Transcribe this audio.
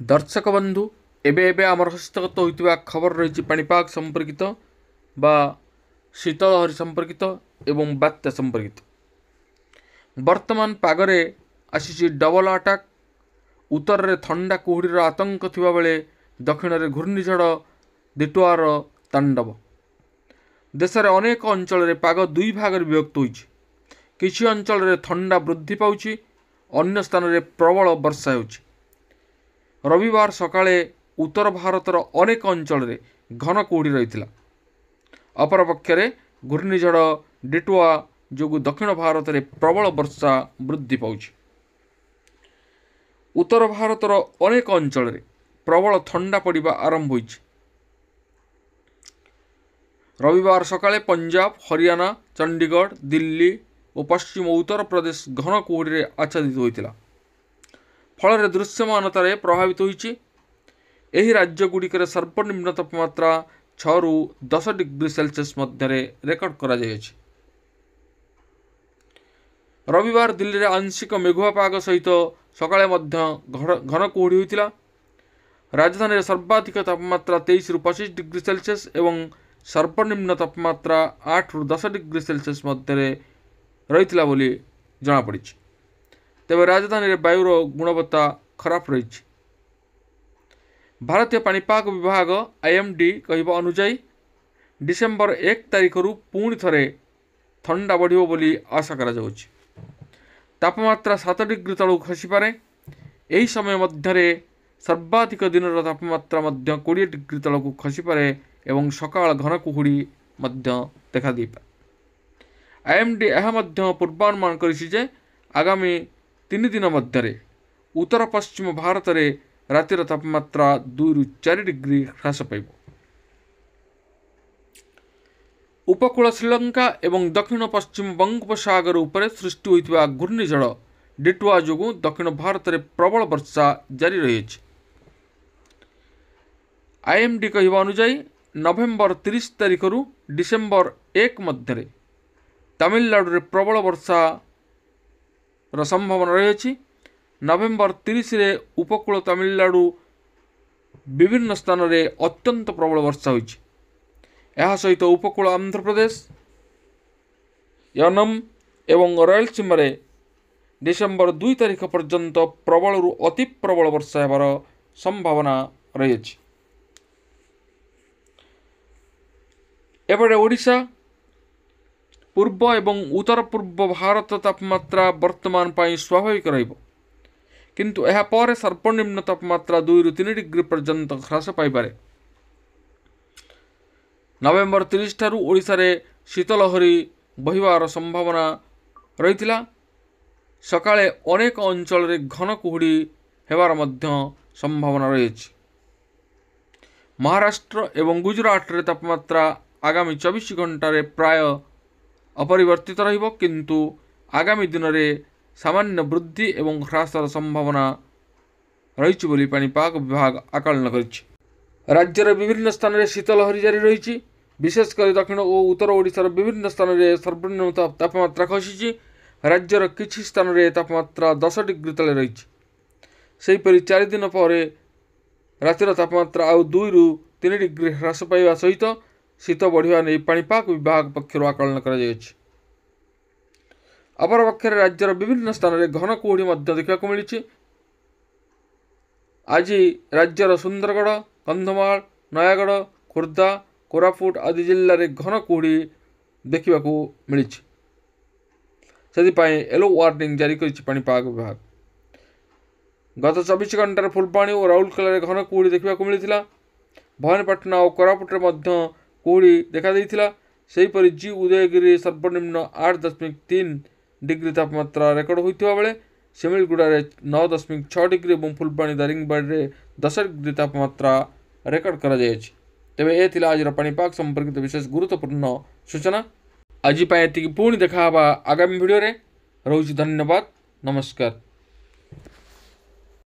दर्शक बंधु एबे एबे आमर हस्तगत होइतिबा खबर रही पाणीपाग संपर्कित बा शीतलहरी संपर्कित एवं बात्या संपर्कित। वर्तमान पागरे आसी डबल अटैक। उत्तर रे थंडा कुहुड़ीर आतंक थिबा बेले दक्षिण रे घूर्णिझड़ दिटुआर तांडव। देश रे अनेक अंचल रे पाग दुई भाग रे विभक्त होइछि। किछि अंचल रे थंडा वृद्धि पाउछि, अन्य स्थान रे प्रबल वर्षा होउछि। रविवार सकाळे उत्तर भारतर अनेक अंचल रे घन कुहुड़ी रही। अपरपक्षे घूर्णिझड़ डिटुआ जोगु दक्षिण भारत रे प्रबल वर्षा वृद्धि पाउछि। उत्तर भारतर अनेक अंचल रे प्रबल थंडा पड़िबा आरंभ होइछि। रविवार सकाळे पंजाब, हरियाणा, चंडीगढ़, दिल्ली और पश्चिम उत्तर प्रदेश घन कुहुड़ी आच्छादित होइतिला। फल दृश्यमानतार प्रभावित होइछि। एही राज्यगुड़िकर सर्वनिम्न तापमात्रा 6 ରୁ 10 डिग्री सेल्सियस मध्य रेकर्ड करा जायछि। रविवार दिल्ली रे आंशिक मेघुआ पाग सहित सकाळे मध्य घन कुहुड़ी होइतिला। राजधानी सर्वाधिक तापमात्रा 23 ରୁ 25 डिग्री सेल्सियस एवं सर्वनिम्न तापमात्रा 8 ରୁ 10 डिग्री सेल्सियस मध्य रही बोली जनापड़ी। तेबे राजधानी वायुर गुणवत्ता खराब रही। भारतीय पाणीपाग विभाग IMD कहवा अनुजाई डिसेम्बर 1 तारिख रु पुणी थरे थंडा बढ़िबो बोली आशा करा जाउछि। तापमात्रा 7 डिग्री तलू खसीपे। यही समय मध्य सर्वाधिक दिन तापमात्रा 20 डिग्री तलू खसीपे एवं सकाळ घन कुहुड़ी देखा दीपा। IMD यह पूर्वानुमान करिछि जे आगामी 3 दिन मध्य उत्तर पश्चिम भारत रे रातिर तापमात्रा 2 ରୁ 4 डिग्री ह्रास पाइब। उपकूल श्रीलंका एवं दक्षिण पश्चिम बंगोपसागर उपरे सृष्टि होइतिबा घूर्णिझड़ डिटुआ जोगु दक्षिण भारत रे प्रबल वर्षा जारी रहिछि। IMD कहवा अनुसार नवेम्बर 30 तारिख रु डिसेम्बर 1 मध्य तमिलनाडु रे प्रबल वर्षा संभावना रही। नवेम्बर 30 रे उपकूल तमिलनाडु विभिन्न स्थान रे अत्यंत प्रबल वर्षा होइछि। यह सहित उपकूल आंध्र प्रदेश, यनम एवं रायलसीमा रे डिसेम्बर 2 तारिख पर्यंत प्रबल रु अति प्रबल वर्षा हेबार संभावना रही। एपटे ओडिशा, पूर्व एवं उत्तर पूर्व भारत तापमात्रा वर्तमान पाई स्वाभाविक रहिबो, किंतु यह पर सर्वनिम्न तापमात्रा 2 ରୁ 3 डिग्री पर्यंत ह्रास पाइबारे। नवेम्बर 30 ठारू ओडिशा रे शीतलहरी बहिबार संभावना रहितिला। सकाळे अनेक अंचल रे घन कुहुड़ी हेबार मध्य संभावना रहिछि। महाराष्ट्र एवं गुजरात रे तापमात्रा आगामी 24 घंटा रे प्राय अपरिवर्तित रहिबो, किंतु आगामी दिन में सामान्य वृद्धि एवं ह्रासर संभावना रही बोली पाणीपाग विभाग आकलन करिछि। राज्यर विभिन्न स्थान में शीतलहरी जारी रही। विशेषकर दक्षिण और उत्तर ओडिशार विभिन्न स्थान में सर्वनिम्न तापमात्रा खसी। राज्यर किछि स्थान में तापमात्रा 10 डिग्री तले रही। सेहीपरि 4 दिन पर रातिर तापमात्रा आउ 2 ରୁ 3 डिग्री ह्रास पाइबा सहित शीत बढ़िया नहीं पाणीपाग विभाग पक्षर आकलन करा जायछि। अपरपक्षे राज्यर विभिन्न स्थान में घन कुहुड़ी देखा मिली। आज राज्यर सुंदरगढ़, कंधमाल, नयागढ़, खोर्धा, कोरापुट आदि जिले में घन कुहुड़ी देखा मिली। येलो वार्निंग जारी करिछि पाणीपाग विभाग। गत 24 घंटार फुलबाणी और राउरकेला में घन कुहुड़ी देखा मिली। भवानीपाटना और कोरापुट में कुहुड़ी देखा देइथिला। सेहीपरि जी उदयगिरी सर्वनिम्न 8.3 डिग्री तापमात्रा रेकर्ड होइतिबा बेले सिमिलगुड़ा रे 9.6 डिग्री और फुलबाणी दारिंगबाड़ी रे 10 डिग्री तापमात्रा रेकर्ड करा जायछि। तेबे ए थिला आजिर पाणीपाग संपर्कित विशेष गुरुत्वपूर्ण सूचना। आज पुणी देखा आगामी वीडियो रे। रहुछि धन्यवाद, नमस्कार।